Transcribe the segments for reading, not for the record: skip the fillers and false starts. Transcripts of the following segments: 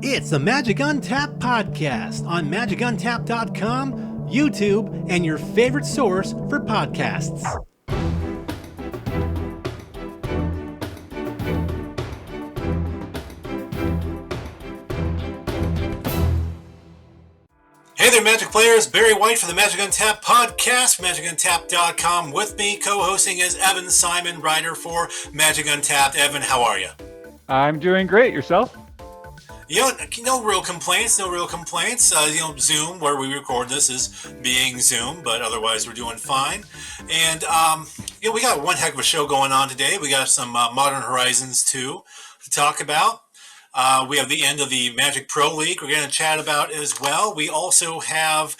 It's the Magic Untapped Podcast on magic-untapped.com, YouTube, and your favorite source for podcasts. Hey there, Magic players. Barry White for the Magic Untapped Podcast, magic-untapped.com. With me, co-hosting is Evan Simon, writer for Magic Untapped. Evan, how are you? I'm doing great. Yourself? No real complaints. Zoom, where we record this, is being Zoom, but otherwise we're doing fine. And, we got one heck of a show going on today. We got some Modern Horizons 2 to talk about. We have the end of the Magic Pro League we're going to chat about as well. We also have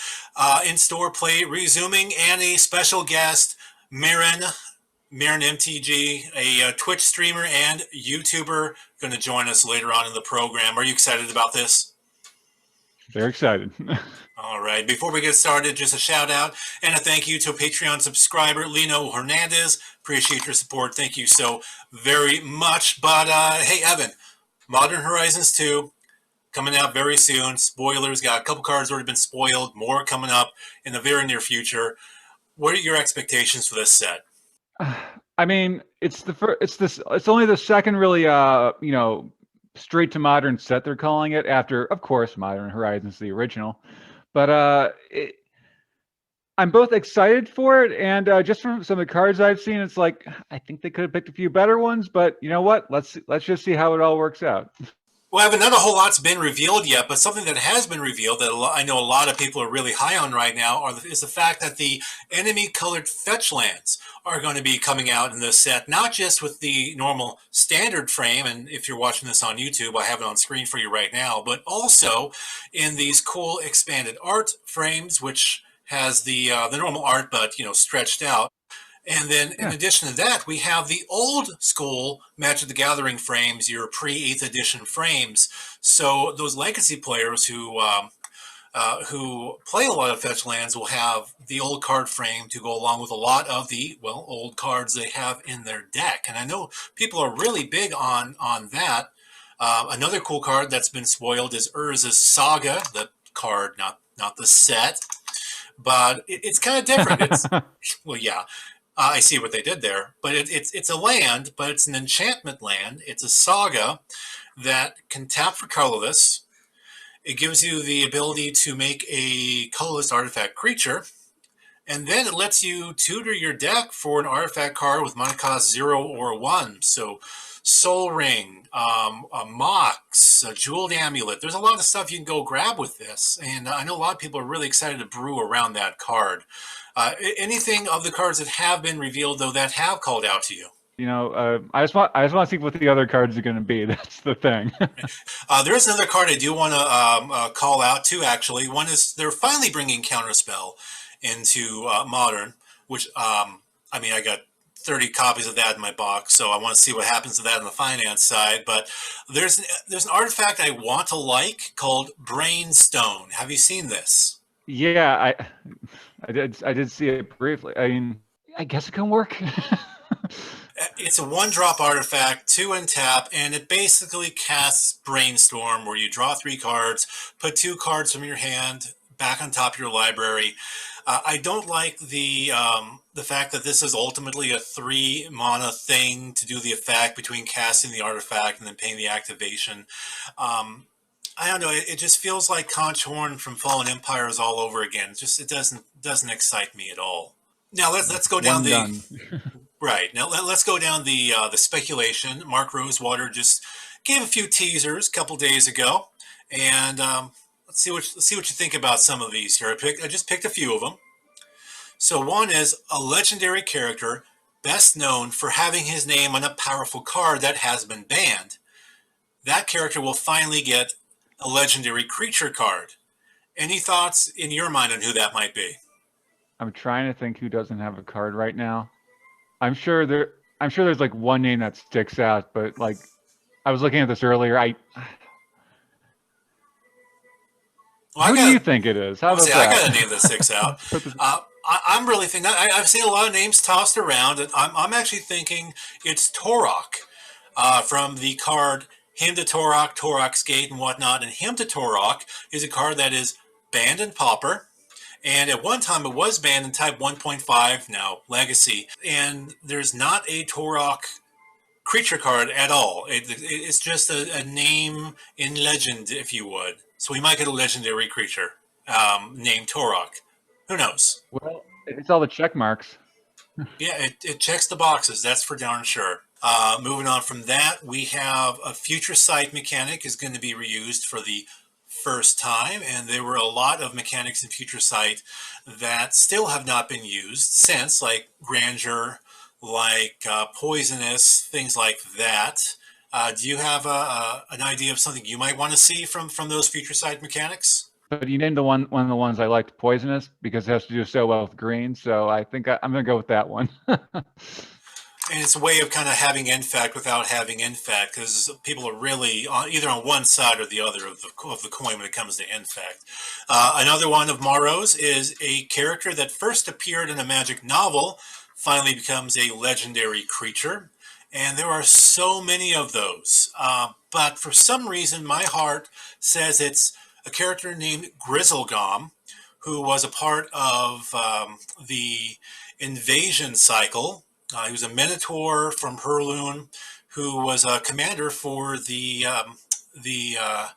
in-store play resuming and a special guest, Meryn MTG, a Twitch streamer and YouTuber, going to join us later on in the program. Are you excited about this? Very excited. All right. Before we get started, just a shout out and a thank you to a Patreon subscriber, Lino Hernandez. Appreciate your support. Thank you so very much. But hey, Evan, Modern Horizons 2 coming out very soon. Spoilers, got a couple cards already been spoiled, more coming up in the very near future. What are your expectations for this set? I mean, it's only the second really straight to modern set they're calling it, after, of course, Modern Horizons the original. But I'm both excited for it, and just from some of the cards I've seen, it's like I think they could have picked a few better ones. But you know what? Let's just see how it all works out. Well, Evan, not a whole lot's been revealed yet, but something that has been revealed that I know a lot of people are really high on right now is the fact that the enemy-colored fetch lands are going to be coming out in this set, not just with the normal standard frame, and if you're watching this on YouTube, I have it on screen for you right now, but also in these cool expanded art frames, which has the normal art, but stretched out. And then in addition to that, we have the old school Magic the Gathering frames, your pre-8th edition frames. So those legacy players who play a lot of fetch lands will have the old card frame to go along with a lot of the, old cards they have in their deck. And I know people are really big on that. Another cool card that's been spoiled is Urza's Saga, the card, not the set. But it's kind of different. It's I see what they did there, but it's a land, but it's an enchantment land. It's a saga that can tap for colorless. It gives you the ability to make a colorless artifact creature, and then it lets you tutor your deck for an artifact card with mana cost 0 or 1. So Soul Ring, a Mox, a Jeweled Amulet. There's a lot of stuff you can go grab with this, and I know a lot of people are really excited to brew around that card. Anything of the cards that have been revealed, though, that have called out to you? I just want to see what the other cards are going to be. That's the thing. There's another card I do want to call out too. Actually, one is they're finally bringing Counterspell into Modern, which I got 30 copies of that in my box, so I want to see what happens to that on the finance side. But there's an artifact I want to like called Brainstone. Have you seen this? Yeah, I did see it briefly. I mean, I guess it can work. It's a 1-drop artifact, 2 untap, and it basically casts Brainstorm, where you draw 3 cards, put 2 cards from your hand back on top of your library. I don't like the fact that this is ultimately a 3 mana thing to do the effect between casting the artifact and then paying the activation. I don't know. It just feels like Conch Horn from Fallen Empires all over again. It doesn't excite me at all. Now let's go down right. Now let's go down the speculation. Mark Rosewater just gave a few teasers a couple days ago, and let's see what you think about some of these here. I just picked a few of them. So one is a legendary character best known for having his name on a powerful card that has been banned. That character will finally get a legendary creature card. Any thoughts in your mind on who that might be? I'm trying to think who doesn't have a card right now. I'm sure there's like one name that sticks out, but like I was looking at this earlier. Who do you think it is? How about that? I got a name that sticks out. I'm really thinking. I've seen a lot of names tossed around, and I'm actually thinking it's Torok from the card Hymn to Torok, Torok's Gate, and whatnot. And Hymn to Torok is a card that is banned in Pauper. And at one time, it was banned in Type 1.5, now Legacy. And there's not a Torok creature card at all. It's just a name in Legend, if you would. So we might get a legendary creature named Torok. Who knows? Well, it's all the check marks. Yeah, it checks the boxes. That's for darn sure. Moving on from that, we have a Future Sight mechanic is going to be reused for the first time, and there were a lot of mechanics in Future Sight that still have not been used since, like Grandeur, like Poisonous, things like that. Do you have an idea of something you might want to see from those Future Sight mechanics? But you named one of the ones I liked, Poisonous, because it has to do so well with green. So I think I'm going to go with that one. And it's a way of kind of having infect without having infect, because people are really either on one side or the other of the coin when it comes to infect. Another one of Morrow's is a character that first appeared in a Magic novel, finally becomes a legendary creature. And there are so many of those. But for some reason, my heart says it's a character named Grizzlegom, who was a part of the invasion cycle. He was a Minotaur from Hurloon, who was a commander for the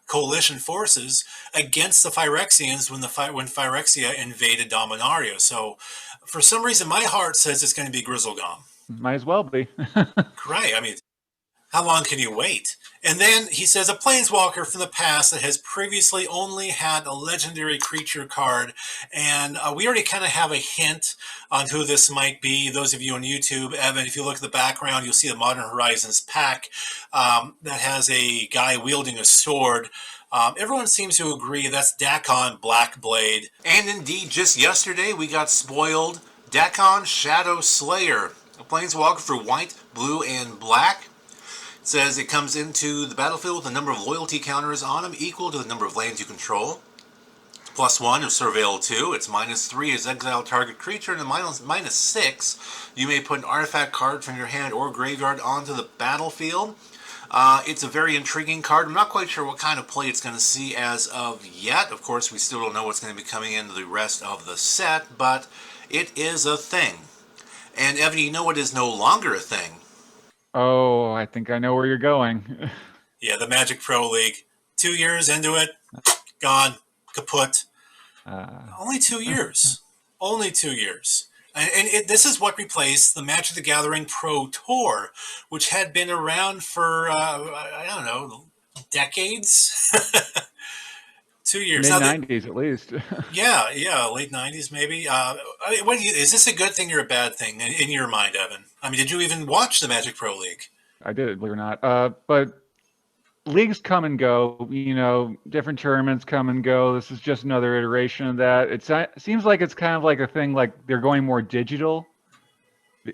coalition forces against the Phyrexians when Phyrexia invaded Dominaria. So, for some reason, my heart says it's going to be Grizzlegom. Might as well be. Right. I mean, how long can you wait? And then he says a planeswalker from the past that has previously only had a legendary creature card. And we already kind of have a hint on who this might be. Those of you on YouTube, Evan, if you look at the background, you'll see the Modern Horizons pack that has a guy wielding a sword. Everyone seems to agree that's Dakon Blackblade. And indeed, just yesterday, we got spoiled Dakon Shadow Slayer, a planeswalker for white, blue, and black. It says it comes into the battlefield with a number of loyalty counters on them equal to the number of lands you control. It's +1 of Surveil 2. It's -3 as exile target creature, and -6 you may put an artifact card from your hand or graveyard onto the battlefield. It's a very intriguing card. I'm not quite sure what kind of play it's going to see as of yet. Of course, we still don't know what's going to be coming into the rest of the set, but it is a thing. And Evan, you know what is no longer a thing? Oh, I think I know where you're going. Yeah, the Magic Pro League. 2 years into it, gone, kaput. Only 2 years. Only 2 years. And this is what replaced the Magic the Gathering Pro Tour, which had been around for, I don't know, decades? 2 years. Mid-90s at least. Yeah, late 90s maybe. Is this a good thing or a bad thing in your mind, Evan? I mean, did you even watch the Magic Pro League? I did, believe it or not. But leagues come and go. Different tournaments come and go. This is just another iteration of that. It seems like it's kind of like a thing, like they're going more digital.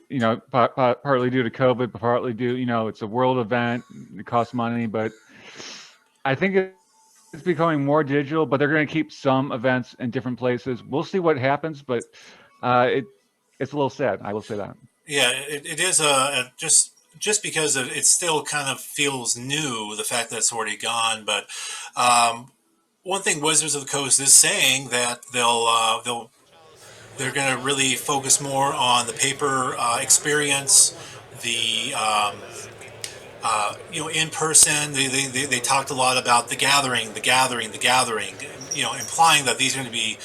Partly due to COVID, but partly due, it's a world event. It costs money, but I think it's becoming more digital. But they're going to keep some events in different places. We'll see what happens, but it's a little sad. I will say that. Yeah, it is just because it still kind of feels new, the fact that it's already gone. But one thing Wizards of the Coast is saying that they're going to really focus more on the paper experience, the in person. They talked a lot about the gathering, implying that these are going to be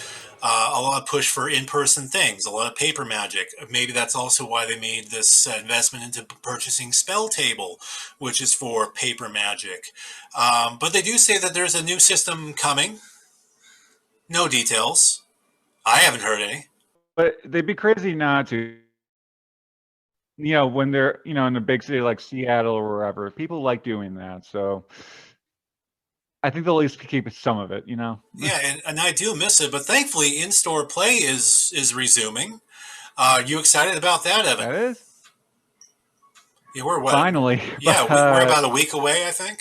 a lot of push for in-person things, a lot of paper Magic. Maybe that's also why they made this investment into purchasing Spell Table, which is for paper Magic. But they do say that there's a new system coming. No details. I haven't heard any. But they'd be crazy not to. When they're, in a big city like Seattle or wherever, people like doing that. So I think they'll at least keep some of it, Yeah, and I do miss it, but thankfully in-store play is resuming. Are you excited about that, Evan? That is? Yeah, we're what? Finally. Yeah, we're about a week away, I think.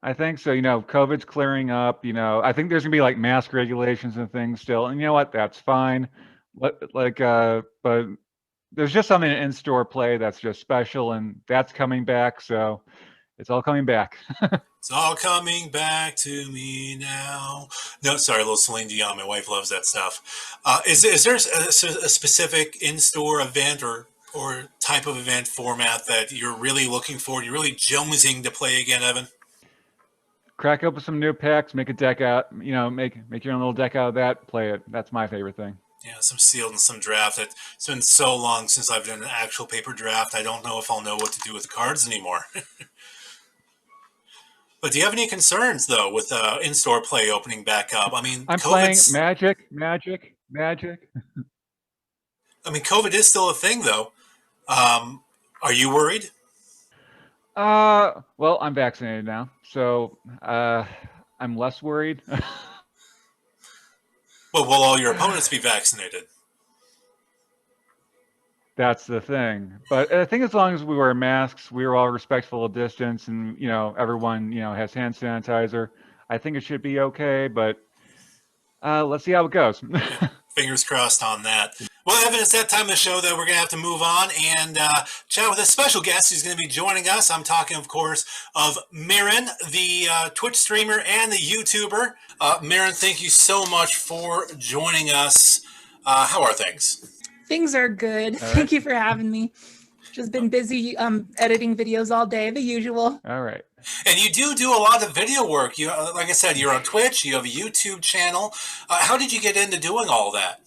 I think so. COVID's clearing up. I think there's gonna be like mask regulations and things still. And you know what? That's fine. But there's just something in in-store play that's just special, and that's coming back. So It's all coming back. It's all coming back to me now. No, sorry, a little Celine Dion. My wife loves that stuff. Is there a specific in-store event or type of event format that you're really looking for? You're really jonesing to play again, Evan? Crack open some new packs, make a deck out, make your own little deck out of that, play it. That's my favorite thing. Yeah, some sealed and some draft. It's been so long since I've done an actual paper draft. I don't know if I'll know what to do with the cards anymore. But do you have any concerns, though, with in-store play opening back up? I mean, I'm playing Magic. I mean, COVID is still a thing, though. Are you worried? Well, I'm vaccinated now, so I'm less worried. Well, will all your opponents be vaccinated? That's the thing. But I think as long as we wear masks, we're all respectful of distance, and everyone has hand sanitizer, I think it should be okay. But let's see how it goes. Fingers crossed on that. Well, Evan, it's that time of the show that we're going to have to move on and chat with a special guest who's going to be joining us. I'm talking, of course, of Meryn, the Twitch streamer and the YouTuber. Meryn, thank you so much for joining us. How are things? Things are good. All right. Thank you for having me. Just been busy editing videos all day, the usual. All right. And you do a lot of video work. You, like I said, you're on Twitch. You have a YouTube channel. How did you get into doing all that?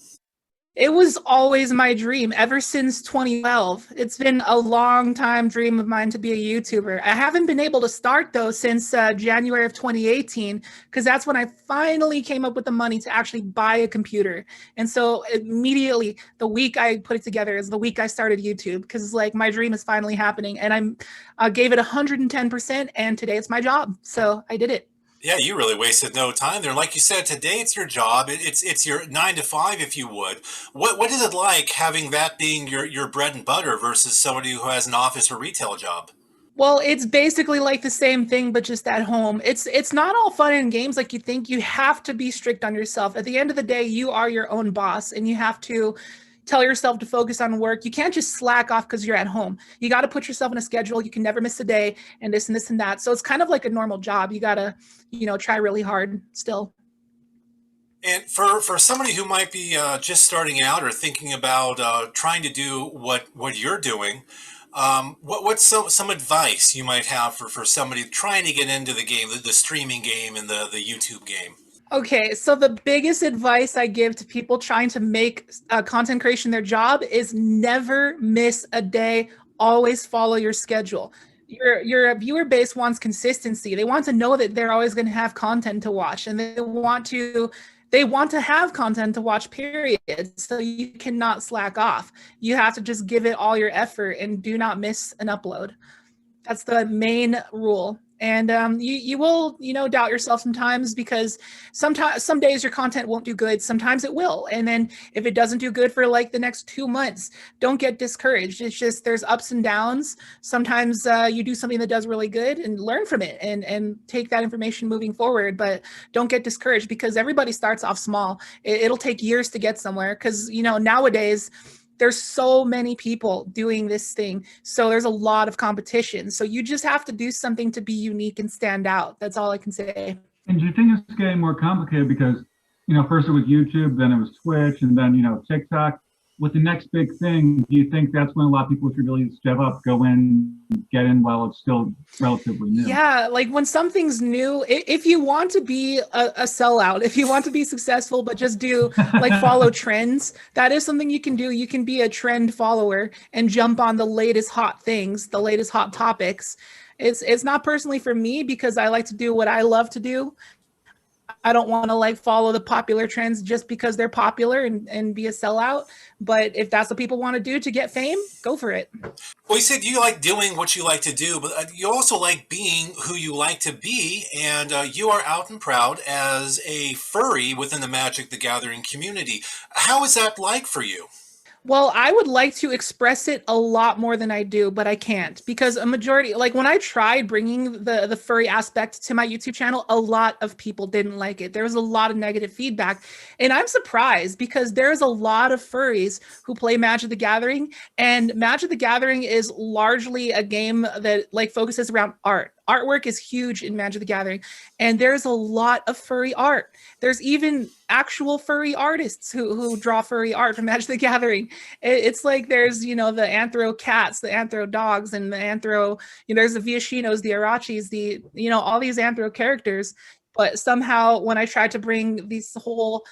It was always my dream ever since 2012. It's been a long time dream of mine to be a YouTuber. I haven't been able to start though since January of 2018, because that's when I finally came up with the money to actually buy a computer. And so immediately the week I put it together is the week I started YouTube, because it's like my dream is finally happening, and I gave it 110%, and today it's my job. So I did it. Yeah, you really wasted no time there. Like you said, today it's your job. It's your 9 to 5, if you would. What is it like having that being your bread and butter versus somebody who has an office or retail job? Well, it's basically like the same thing, but just at home. It's not all fun and games like you think. You have to be strict on yourself. At the end of the day, you are your own boss, and you have to tell yourself to focus on work. You can't just slack off because you're at home. You got to put yourself in a schedule. You can never miss a day, and this and this and that. So it's kind of like a normal job. You got to, try really hard still. And for somebody who might be just starting out or thinking about trying to do what you're doing, what's some advice you might have for somebody trying to get into the game, the streaming game and the YouTube game? Okay, so the biggest advice I give to people trying to make content creation their job is never miss a day. Always follow your schedule. Your viewer base wants consistency. They want to know that they're always going to have content to watch, and they want to have content to watch, period. So you cannot slack off. You have to just give it all your effort and do not miss an upload. That's the main rule. And you will, doubt yourself sometimes, because some days your content won't do good. Sometimes it will. And then if it doesn't do good for like the next 2 months, don't get discouraged. It's just, there's ups and downs. Sometimes you do something that does really good and learn from it and take that information moving forward. But don't get discouraged, because everybody starts off small. It'll take years to get somewhere, because, nowadays, there's so many people doing this thing. So there's a lot of competition. So you just have to do something to be unique and stand out. That's all I can say. And do you think it's getting more complicated because, first it was YouTube, then it was Twitch, and then, TikTok. With the next big thing, do you think that's when a lot of people should really step up, go in, get in while it's still relatively new? Yeah, like when something's new, if you want to be a sellout, if you want to be successful, but just do like follow trends, that is something you can do. You can be a trend follower and jump on the latest hot things, the latest hot topics. It's not personally for me, because I like to do what I love to do. I don't want to like follow the popular trends just because they're popular and be a sellout. But if that's what people want to do to get fame, go for it. Well, you said you like doing what you like to do, but you also like being who you like to be. And you are out and proud as a furry within the Magic the Gathering community. How is that like for you? Well, I would like to express it a lot more than I do, but I can't, because a majority, like when I tried bringing the furry aspect to my YouTube channel, a lot of people didn't like it. There was a lot of negative feedback, and I'm surprised, because there's a lot of furries who play Magic the Gathering, and Magic the Gathering is largely a game that like focuses around art. artwork is huge in Magic the Gathering, and there's a lot of furry art. There's even actual furry artists who draw furry art from Magic the Gathering. It's like there's, you know, the anthro cats, the anthro dogs, and the anthro, you know, there's the Viashinos, the Arachis, the, you know, all these anthro characters. But somehow when I tried to bring this whole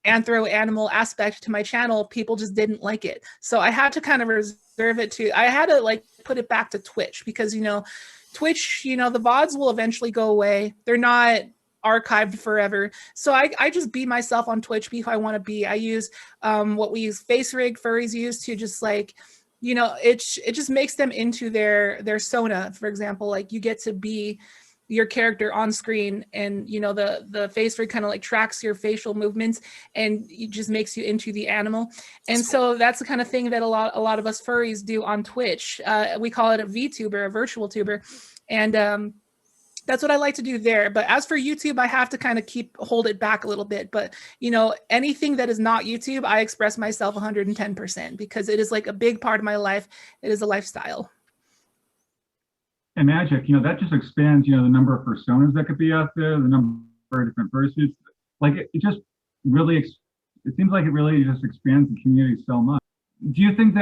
anthro animal aspect to my channel, people just didn't like it. So I had to kind of reserve it to, I had to like put it back to Twitch, because, you know, Twitch, you know, the VODs will eventually go away. They're not archived forever. So I just be myself on Twitch, be who I want to be. I use what we use, face rig furries use, to just like, you know, it just makes them into their Sona, for example. Like you get to be your character on screen, and you know the face rig kind of like tracks your facial movements, and it just makes you into the animal. And so that's the kind of thing that a lot of us furries do on Twitch. We call it a VTuber, a virtual tuber, and that's what I like to do there. But as for YouTube, I have to kind of hold it back a little bit. But you know, anything that is not YouTube, I express myself 110%, because it is like a big part of my life. It is a lifestyle. And Magic, you know, that just expands, you know, the number of personas that could be out there, the number of different fursuits. Like it just really, it seems like it really just expands the community so much. Do you think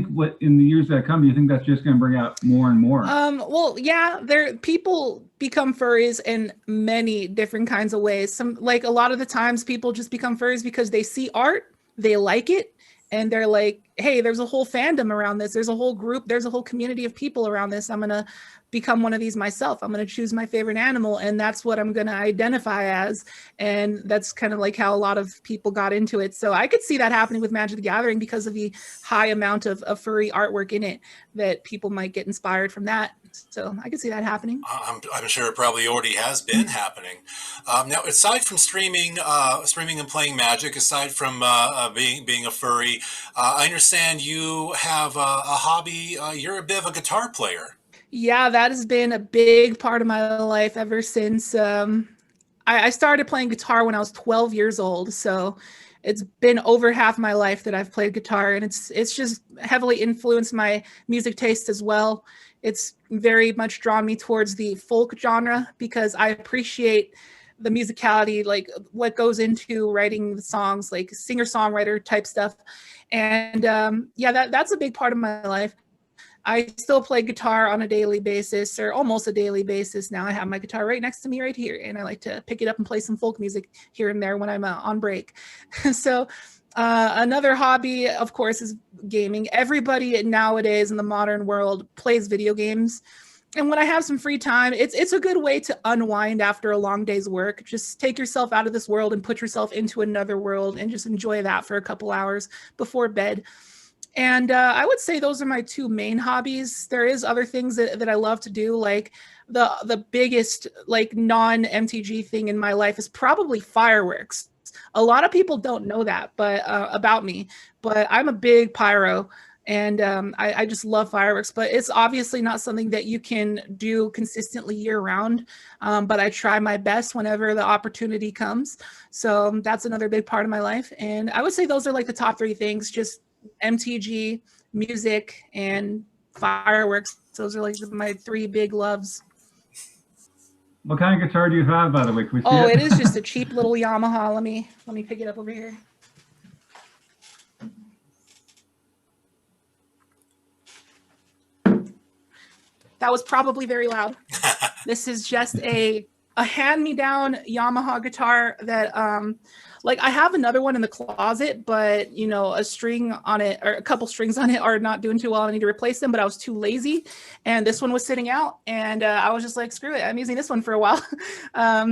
what in the years that come, do you think that's just going to bring out more and more? Well, yeah, people become furries in many different kinds of ways. Some, like a lot of the times people just become furries because they see art, they like it, and they're like, hey, there's a whole fandom around this. There's a whole group, there's a whole community of people around this. I'm going to become one of these myself. I'm going to choose my favorite animal, and that's what I'm going to identify as. And that's kind of like how a lot of people got into it. So I could see that happening with Magic the Gathering because of the high amount of furry artwork in it, that people might get inspired from that. So I could see that happening. I'm sure it probably already has been happening. Now, aside from streaming and playing Magic, aside from being a furry, I understand you have a hobby. You're a bit of a guitar player. Yeah, that has been a big part of my life ever since I started playing guitar when I was 12 years old. So it's been over half my life that I've played guitar, and it's just heavily influenced my music taste as well. It's very much drawn me towards the folk genre because I appreciate the musicality, like what goes into writing the songs, like singer-songwriter type stuff. And yeah, that's a big part of my life. I still play guitar on a daily basis, or almost a daily basis now. I have my guitar right next to me right here, and I like to pick it up and play some folk music here and there when I'm on break. So another hobby, of course, is gaming. Everybody nowadays in the modern world plays video games. And when I have some free time, it's a good way to unwind after a long day's work. Just take yourself out of this world and put yourself into another world and just enjoy that for a couple hours before bed. And I would say those are my two main hobbies. There is other things that I love to do. Like the biggest like non-MTG thing in my life is probably fireworks. A lot of people don't know that, but about me, but I'm a big pyro, and I just love fireworks. But it's obviously not something that you can do consistently year round. But I try my best whenever the opportunity comes. So that's another big part of my life. And I would say those are like the top three things: just MTG, music, and fireworks. Those are like my three big loves. What kind of guitar do you have, by the way? Can we see Oh, it? it is just a cheap little Yamaha. Let me pick it up over here. That was probably very loud. This is just a hand-me-down Yamaha guitar that like I have another one in the closet, but you know, a string on it or a couple strings on it are not doing too well. I need to replace them, but I was too lazy, and this one was sitting out, and I was just like, screw it, I'm using this one for a while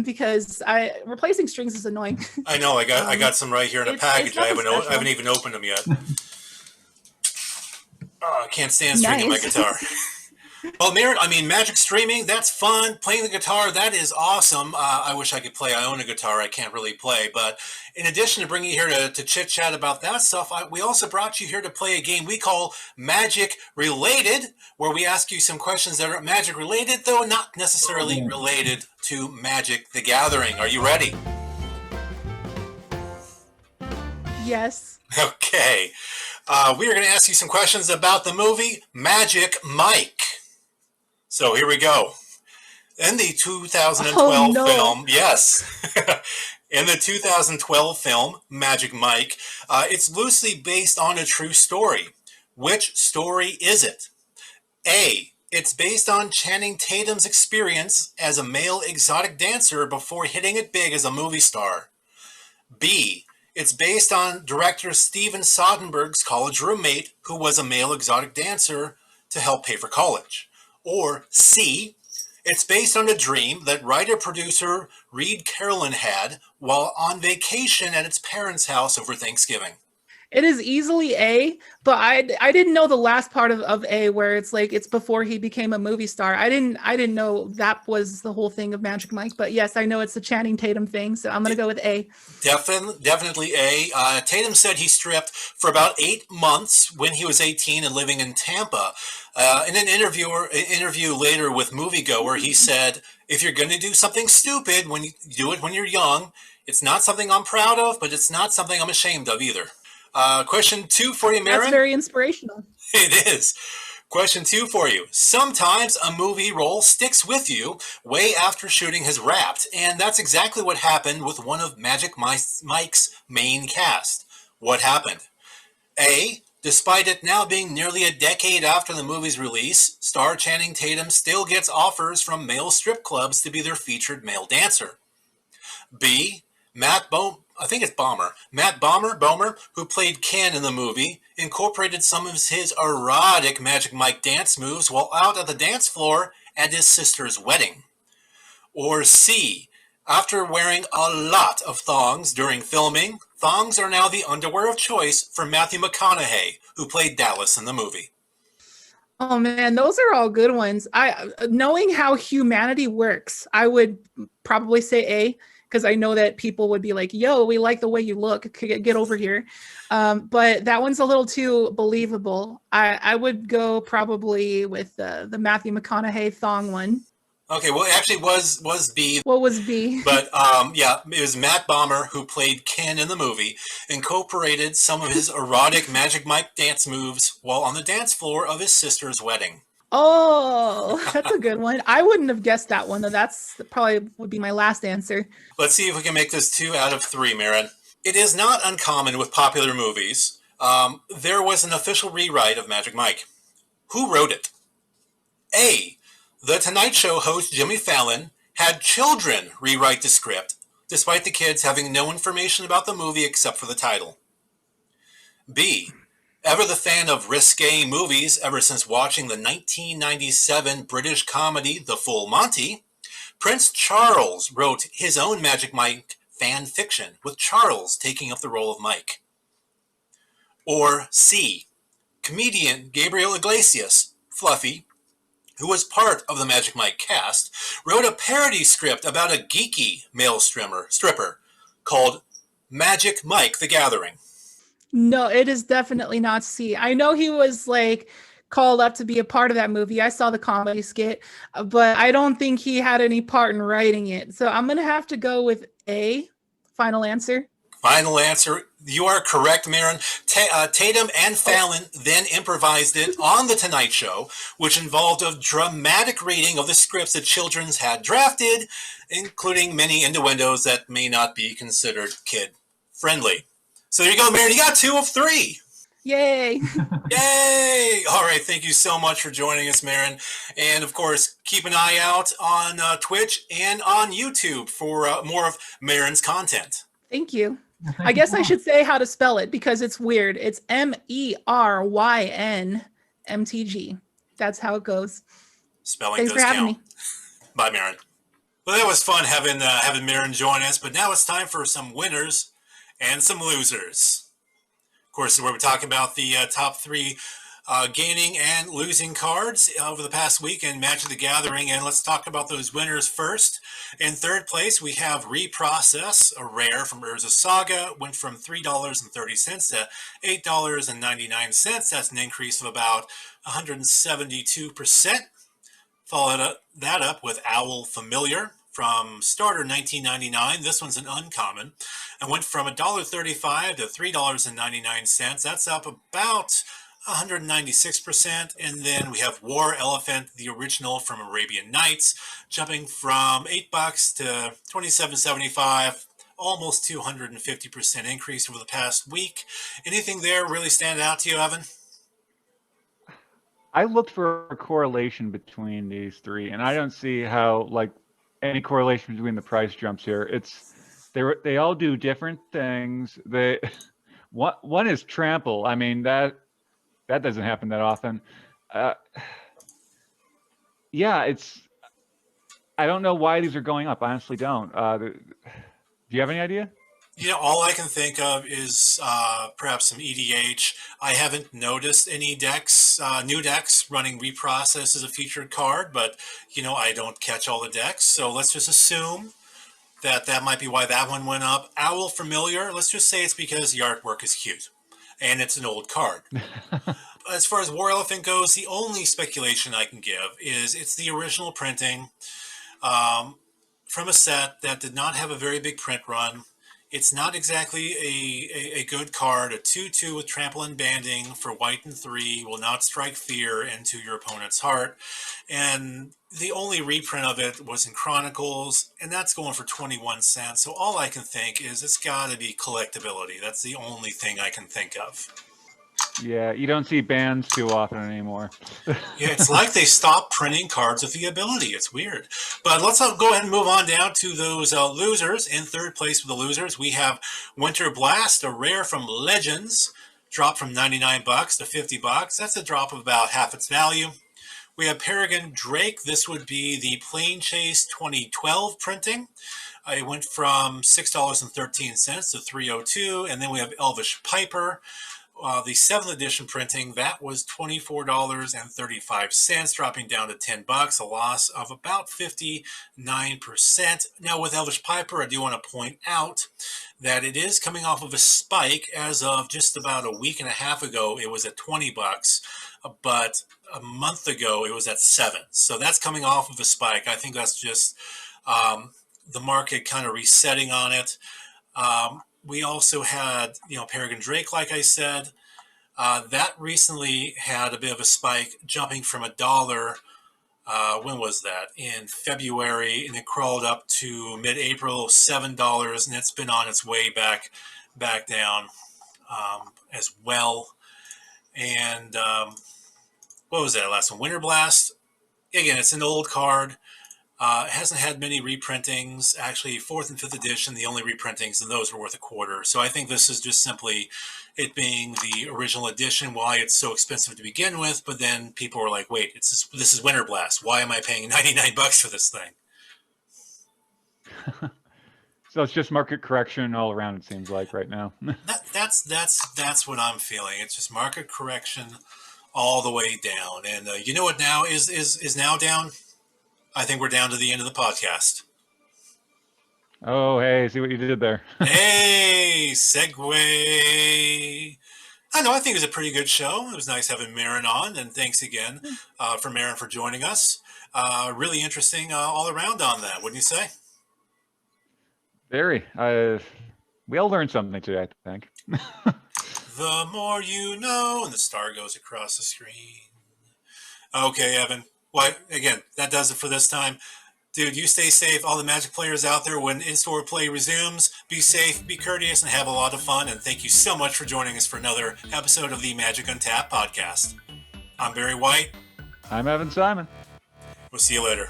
because replacing strings is annoying. I know. I got some right here in a package. I haven't even opened them yet. Oh, I can't stand stringing my guitar. Well, Meryn, I mean, Magic streaming, that's fun. Playing the guitar, that is awesome. I wish I could play. I own a guitar. I can't really play. But in addition to bringing you here to chit-chat about that stuff, we also brought you here to play a game we call Magic Related, where we ask you some questions that are Magic related, though not necessarily related to Magic the Gathering. Are you ready? Yes. Okay. We are going to ask you some questions about the movie Magic Mike. So here we go. In the 2012 Oh, no. film, yes. In the 2012 film, Magic Mike, it's loosely based on a true story. Which story is it? A. It's based on Channing Tatum's experience as a male exotic dancer before hitting it big as a movie star. B. It's based on director Steven Soderbergh's college roommate who was a male exotic dancer to help pay for college. Or C. It's based on a dream that writer-producer Reed Carolyn had while on vacation at its parents' house over Thanksgiving. It is easily A, but I didn't know the last part of A where it's like it's before he became a movie star. I didn't know that was the whole thing of Magic Mike. But yes, I know it's the Channing Tatum thing, so I'm gonna go with A. Definitely A. Tatum said he stripped for about 8 months when he was 18 and living in Tampa. In an interview later with Moviegoer, he said, "If you're going to do something stupid, when you do it when you're young, it's not something I'm proud of, but it's not something I'm ashamed of either." Question 2 for you, Meryn. That's very inspirational. It is. Question 2 for you. Sometimes a movie role sticks with you way after shooting has wrapped, and that's exactly what happened with one of Magic Mike's main cast. What happened? A. Despite it now being nearly a decade after the movie's release, star Channing Tatum still gets offers from male strip clubs to be their featured male dancer. B. Matt Bomer, who played Ken in the movie, incorporated some of his erotic Magic Mike dance moves while out at the dance floor at his sister's wedding. Or C. After wearing a lot of thongs during filming, thongs are now the underwear of choice for Matthew McConaughey, who played Dallas in the movie. Oh man, those are all good ones. Knowing how humanity works, I would probably say A, because I know that people would be like, "Yo, we like the way you look. Get over here." But that one's a little too believable. I would go probably with the Matthew McConaughey thong one. Okay, well, it actually was B. What was B? But yeah, it was Matt Bomer, who played Ken in the movie, incorporated some of his erotic Magic Mike dance moves while on the dance floor of his sister's wedding. Oh, that's a good one. I wouldn't have guessed that one, though. That's probably would be my last answer. Let's see if we can make this 2 out of 3, Meryn. It is not uncommon with popular movies. There was an official rewrite of Magic Mike. Who wrote it? A. The Tonight Show host Jimmy Fallon had children rewrite the script, despite the kids having no information about the movie except for the title. B. Ever the fan of risque movies ever since watching the 1997 British comedy The Full Monty, Prince Charles wrote his own Magic Mike fan fiction, with Charles taking up the role of Mike. Or C. Comedian Gabriel Iglesias, Fluffy, who was part of the Magic Mike cast, wrote a parody script about a geeky male stripper called Magic Mike the Gathering. No, it is definitely not C. I know he was like called up to be a part of that movie. I saw the comedy skit, but I don't think he had any part in writing it. So I'm going to have to go with A. Final answer. Final answer. You are correct, Meryn. Tatum and Fallon then improvised it on The Tonight Show, which involved a dramatic reading of the scripts that children's had drafted, including many innuendos that may not be considered kid-friendly. So there you go, Meryn. You got 2 of 3. Yay. Yay! All right, thank you so much for joining us, Meryn. And, of course, keep an eye out on Twitch and on YouTube for more of Meryn's content. Thank you. I guess I should say how to spell it because it's weird. It's MERYNMTG. That's how it goes. Spelling Thanks does for having count. me. Bye, Meryn. Well, that was fun having Meryn join us, but now it's time for some winners and some losers. Of course, this is where we talk about the top 3 gaining and losing cards over the past week in Magic the Gathering, and let's talk about those winners first. In third place, we have Reprocess, a rare from Urza Saga, went from $3.30 to $8.99. That's an increase of about 172%. Followed that up with Owl Familiar from Starter 1999. This one's an uncommon. And went from $1.35 to $3.99. That's up about 196%. And then we have War Elephant, the original from Arabian Nights, jumping from $8 to $27.75. Almost 250% increase over the past week. Anything there really stand out to you, Evan? I looked for a correlation between these three, and I don't see how like any correlation between the price jumps here. They all do different things. One is trample. I mean that doesn't happen that often. Yeah, I don't know why these are going up. I honestly don't. Do you have any idea? All I can think of is perhaps some EDH. I haven't noticed any decks, new decks running reprocess as a featured card, but I don't catch all the decks, so let's just assume that might be why that one went up. Owl Familiar, let's just say it's because the artwork is cute and it's an old card. As far as War Elephant goes, the only speculation I can give is it's the original printing from a set that did not have a very big print run. It's not exactly a good card. A 2/2 with trample and banding for white and 3 will not strike fear into your opponent's heart. And the only reprint of it was in Chronicles, and that's going for 21 cents. So all I can think is it's got to be collectability. That's the only thing I can think of. Yeah, you don't see bands too often anymore. Yeah, it's like they stopped printing cards with the ability. It's weird. But let's go ahead and move on down to those losers. In third place with the losers, we have Winter Blast, a rare from Legends, dropped from $99 to $50. That's a drop of about half its value. We have Peregrine Drake. This would be the Plane Chase 2012 printing. It went from $6.13 to $3.02. And then we have Elvish Piper. The 7th edition printing, that was $24.35, dropping down to $10, a loss of about 59%. Now, with Elvish Piper, I do want to point out that it is coming off of a spike. As of just about a week and a half ago, it was at $20, but a month ago, it was at $7. So that's coming off of a spike. I think that's just the market kind of resetting on it. We also had, Peregrine Drake, like I said, that recently had a bit of a spike, jumping from $1. When was that? In February, and it crawled up to mid-April, $7, and it's been on its way back down as well. And what was that last one? Winter Blast. Again, it's an old card. It hasn't had many reprintings. Actually, 4th and 5th edition, the only reprintings, and those were worth $0.25. So I think this is just simply it being the original edition, why it's so expensive to begin with. But then people were like, wait, this is Winter Blast. Why am I paying $99 for this thing? So it's just market correction all around, it seems like, right now. That's what I'm feeling. It's just market correction all the way down. And you know what now is now down? I think we're down to the end of the podcast. Oh, hey, see what you did there. Hey, segue. I think it was a pretty good show. It was nice having Meryn on, and thanks again for Meryn for joining us. Really interesting all around on that, wouldn't you say? Very. We all learned something today, I think. The more you know, and the star goes across the screen. Okay, Evan. Well, again, that does it for this time. Dude, you stay safe. All the Magic players out there, when in-store play resumes, be safe, be courteous, and have a lot of fun. And thank you so much for joining us for another episode of the Magic Untapped Podcast. I'm Barry White. I'm Evan Simon. We'll see you later.